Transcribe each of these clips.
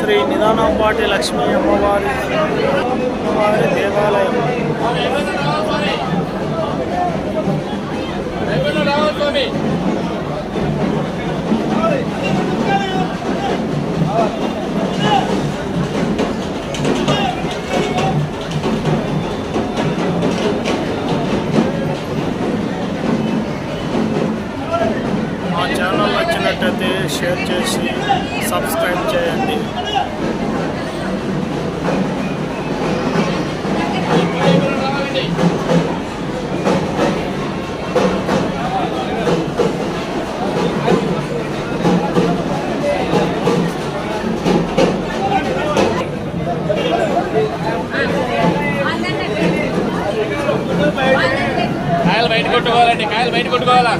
శ్రీ నిదానంపాటి లక్ష్మీ అమ్మవారి దేవాలయం. మా ఛానల్ నచ్చినట్టయితే షేర్ చేసి సబ్స్క్రైబ్ చేయండి. కాయలు బయట కొట్టుకోవాలండి, కాయలు బయట కొట్టుకోవాలా.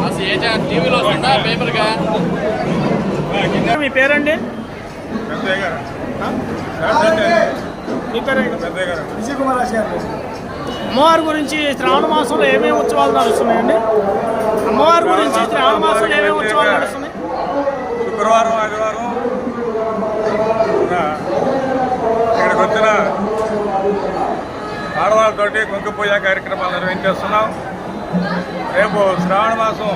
అసలు ఏ టీవీలో వస్తుందా పేపర్గా? మీ పేరండి? మీ పేరండి? విజయ్ కుమార్ గారు. అమ్మవారి గురించి శ్రావణ మాసంలో ఏమేమి ఉత్సవాలు నడుస్తున్నాయండి? అమ్మవారి గురించి శ్రావణ మాసంలో ఏమేమి ఉత్సవాలు నడుస్తున్నాయి? శుక్రవారం, ఆదివారం ఇక్కడికి వచ్చిన ఆడవాళ్ళతోటి కుంకుమ పూజ కార్యక్రమాలు నిర్వహించేస్తున్నాం. రేపు శ్రావణ మాసం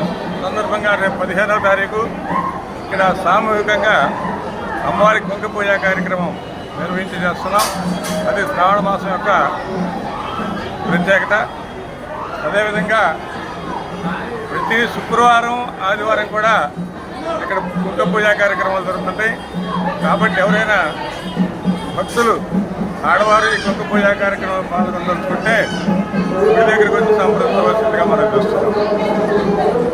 సందర్భంగా రేపు 15వ తారీఖు ఇక్కడ సామూహికంగా అమ్మవారికి కుంకుమ పూజ కార్యక్రమం నిర్వహించి చేస్తున్నాం. అది శ్రావణ మాసం యొక్క ప్రత్యేకత. అదేవిధంగా ప్రతి శుక్రవారం, ఆదివారం కూడా ఇక్కడ కుంకుమ పూజ కార్యక్రమాలు జరుగుతుంటాయి. కాబట్టి ఎవరైనా భక్తులు ఆడవారు ఈ కుంకుమ పూజ కార్యక్రమం పాల్గొనదలుచుకుంటే మీ దగ్గరికి వచ్చి సంప్రదించవలసిందిగా మనం చూస్తున్నాం.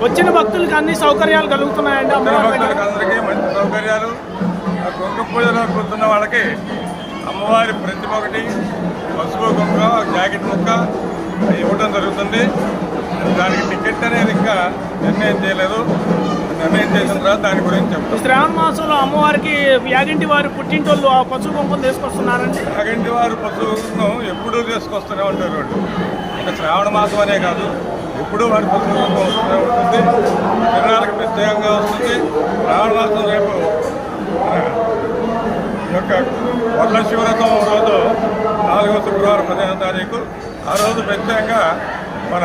వచ్చిన భక్తులకు అన్ని సౌకర్యాలు కలుగుతున్నాయండి? భక్తులకు అందరికీ మంచి సౌకర్యాలు. ఆ కుంకుమ పూజలో కూర్చున్న వాళ్ళకి అమ్మవారి ప్రతిమ ఒకటి, పసుపు కుంకుమ, జాకెట్ ముక్క ఇవ్వడం జరుగుతుంది. దానికి టికెట్ అనేది ఇంకా నిర్ణయం చేయలేదు. నిర్ణయం చేసిన తర్వాత దాని గురించి చెప్తాం. శ్రావణ మాసంలో అమ్మవారికి యాగంటి వారి పుట్టింటోళ్ళు ఆ పసుపు కుంకుమ తీసుకొస్తున్నారండి? యాగంటి వారు పసుపు కుంకుమ ఎప్పుడూ తీసుకొస్తూనే ఉంటారు వాళ్ళు. ఇంకా శ్రావణ మాసం అనే కాదు, ఎప్పుడూ వారి పసుపు కుంకుమ వస్తూనే ఉంటుంది. తిరణాలకు ప్రత్యేకంగా వస్తుంది. శ్రావణ మాసం రేపు యొక్క వరల శివరథం రోజు 4వ శుక్రవారం 15వ తారీఖు. ఆ రోజు ప్రత్యేకంగా మన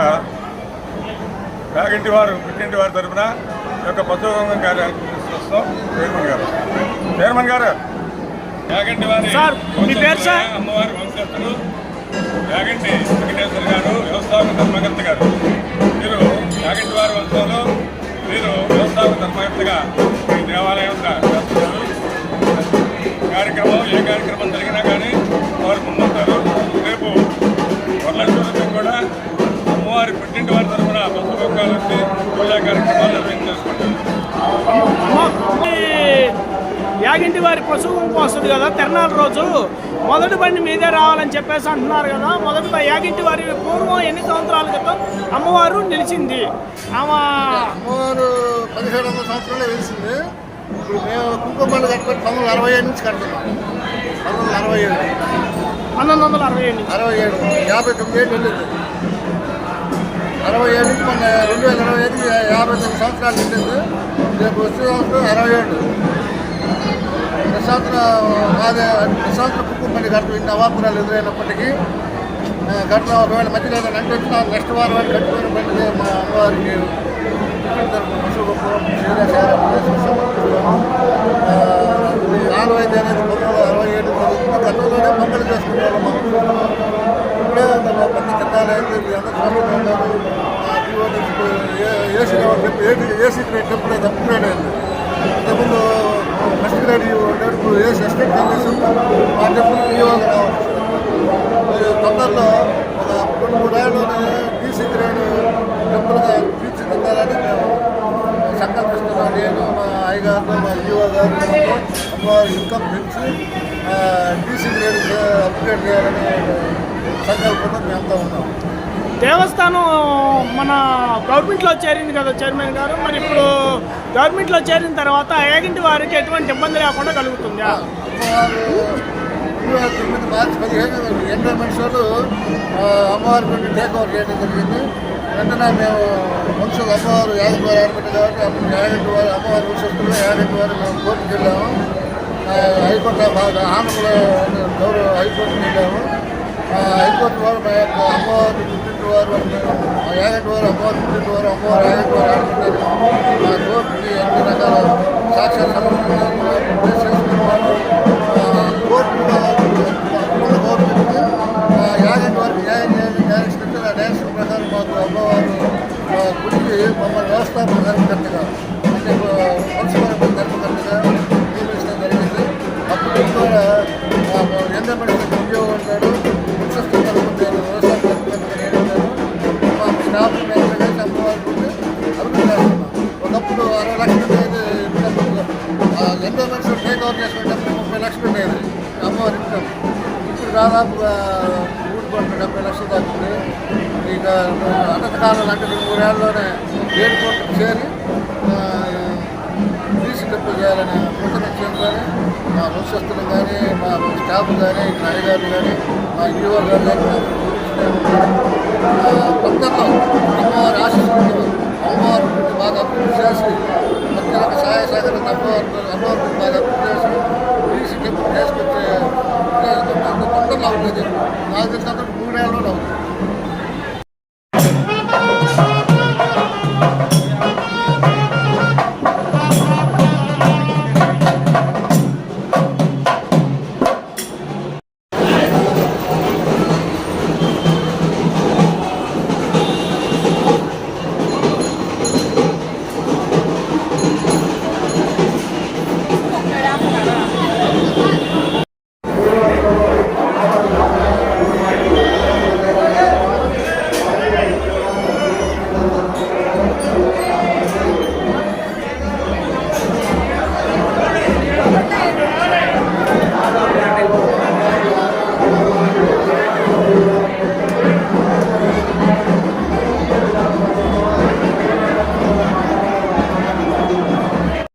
యాగంటి వారు పుట్టింటి వారి తరఫున యొక్క పశువు కార్యాలయం తీసుకొస్తాం. చైర్మన్ గారు యాగంటి వారి అమ్మవారి వంశస్థులు యాగంటి వెంకటేశ్వర గారు, వ్యవస్థాపక ధర్మకర్త గారు. మీరు యాగంటి వారి వంశంలో మీరు వ్యవస్థాపక ధర్మకర్తగా ఈ దేవాలయం చేస్తున్నారు. కార్యక్రమం ఏ కార్యక్రమం జరిగినా కానీ వారు ముందుంటారు. రేపు వరలక్ష్మి కూడా అమ్మవారి పుట్టింటి వారి తరఫున పసుపు కుంకాలు వచ్చి పూజా కార్యక్రమాలు నిర్వహించేసుకుంటారు. యాగంటి వారి పశువు కుంకుమ వస్తుంది కదా తిరణాల రోజు, మొదటి బండి మీదే రావాలని చెప్పేసి అంటున్నారు కదా. మొదటి యాగంటి వారి పూర్వం ఎన్ని సంవత్సరాల క్రితం అమ్మవారు నిలిచింది? అమ్మవారు 1700 సంవత్సరాలే వెలిసింది. ఇప్పుడు మేము కుంకుమ బండి కట్టుకొని 1967 నుంచి కడుతున్నాం. 1967 59 ఏళ్ళు వెళ్ళింది. 67 నుంచి మన 2025 59 సంవత్సరాలు వెళ్ళింది. రేపు వచ్చే సంవత్సరం 67. ప్రశాంతర కుంకుమ బండి కడుతుంది. నవాపురాలు ఎదురైనప్పటికీ కట్టిన ఒకవేళ మధ్యలో అంటే వచ్చిన నెక్స్ట్ వారం వారికి కట్టుకుని బండి మా అమ్మవారికి పశువు ఆనవాయితీ అనేది 1967 జరుగుతుంది. గతంలోనే పంపిణీ చేసుకునేవాళ్ళం. ఇప్పుడే పెద్ద చిన్నాలైంది. అందరూ ఏసీ టెంపుల్ అయితే అప్గ్రేడ్ అయింది. ఇంతకుముందు ఫస్ట్ గ్రేడ్ ఇప్పుడు ఏసీ ఎస్టేట్ కమిషన్ ఆ టెంపుల్ వినియోగం రావచ్చు. తొందరలో ఒక 2-3 ఏళ్ళలోనే డీసీ గ్రేడ్ టెంపుల్గా తీర్చిదిద్దాలని మేము సంకల్పిస్తున్నాం. నేను మా అయ్యగారు, మా ఈవో గారు అమ్మవారి ఇన్కమ్ పెంచి డీసీ గ్రేడ్ అప్గ్రేడ్ చేయాలని సంకల్పంతో మేమంతా ఉన్నాం. దేవస్థానం మన గవర్నమెంట్లో చేరింది కదా చైర్మన్ గారు. మరి ఇప్పుడు గవర్నమెంట్లో చేరిన తర్వాత యాగంటి వారికి ఎటువంటి ఇబ్బంది లేకుండా కలుగుతుందా? మార్చి 15 ఎండ ఎండోమెంట్స్ వాళ్ళు అమ్మవారి గుడిని టేక్ ఓవర్ చేయడం జరిగింది. వెంటనే మేము వంశస్థులు అమ్మవారు యాగంటి వారు ఆడబిడ్డ కాబట్టి యాగంటి వారు అమ్మవారి వంశస్థులు యాగంటి వారు మేము కోర్టుకు వెళ్ళాము. హైకోర్టు ఆంధ్రలో గౌరవ హైకోర్టుకి వెళ్ళాము. హైకోర్టు వారు మా యొక్క అమ్మవారి పుట్టింటి వారు యాగంటి వారు అమ్మవారి పుట్టింటి వారు అమ్మవారు యాగంటి వారు ఆడుతున్నారు. మా కోర్టుకి అన్ని రకాల సాక్ష్యాలు సమర్పించారు. కోర్టు యాగంటి వారికి న్యాయం చేయాల్సింది ఆ డైరెక్షన్ ప్రకారం మాకు అమ్మవారు గుడికి మమ్మల్ని వ్యవస్థాపక ధర్మకర్తగా అంటే వంశపరమైన ధర్మకర్తగా నియమించడం జరిగింది. అప్పుడు కూడా ఎండమెంట్స్ ఉద్యోగం ఉంటాడు వంశస్థులు నేను వ్యవసాయ ధర్మకర్తగా నేర్చుకున్నాను. మా స్టాఫ్ మేనేజర్ చేసి అమ్మవారి గుడిని అభివృద్ధి చేస్తున్నాం. ఒకప్పుడు 60 లక్షలు ఉండేది ఎండోమెంట్స్ టేక్ ఓవర్ చేసుకునేటప్పుడు 30 లక్షలు ఉండేది అమ్మవారి ఇన్కమ్. ఇప్పుడు దాదాపుగా 3,70 లక్షలు దాకుంది. ఇక అనంతకాలం అంటే 3 ఏళ్ళలోనే 7 కోట్లకు చేరి ఫీజు డబ్బు చేయాలని కృతజ్ఞతలు కానీ మా వంశస్థులు కానీ మా స్టాఫ్ కానీ ఇక్కడ అయ్యగారు కానీ మా ఈవో గారు కానీ భక్తుల్లో అమ్మవారి ఆశీస్సులు అమ్మవారి గురించి బాగా అభివృద్ధి చేసి భక్తులకు సహాయ సహకారం అమ్మవారి గురించి బాగా అభివృద్ధి చేసి ఫీజు డబ్బు చేసుకొచ్చే తొందరలో ఉండేది. నాకు తెలిసినంత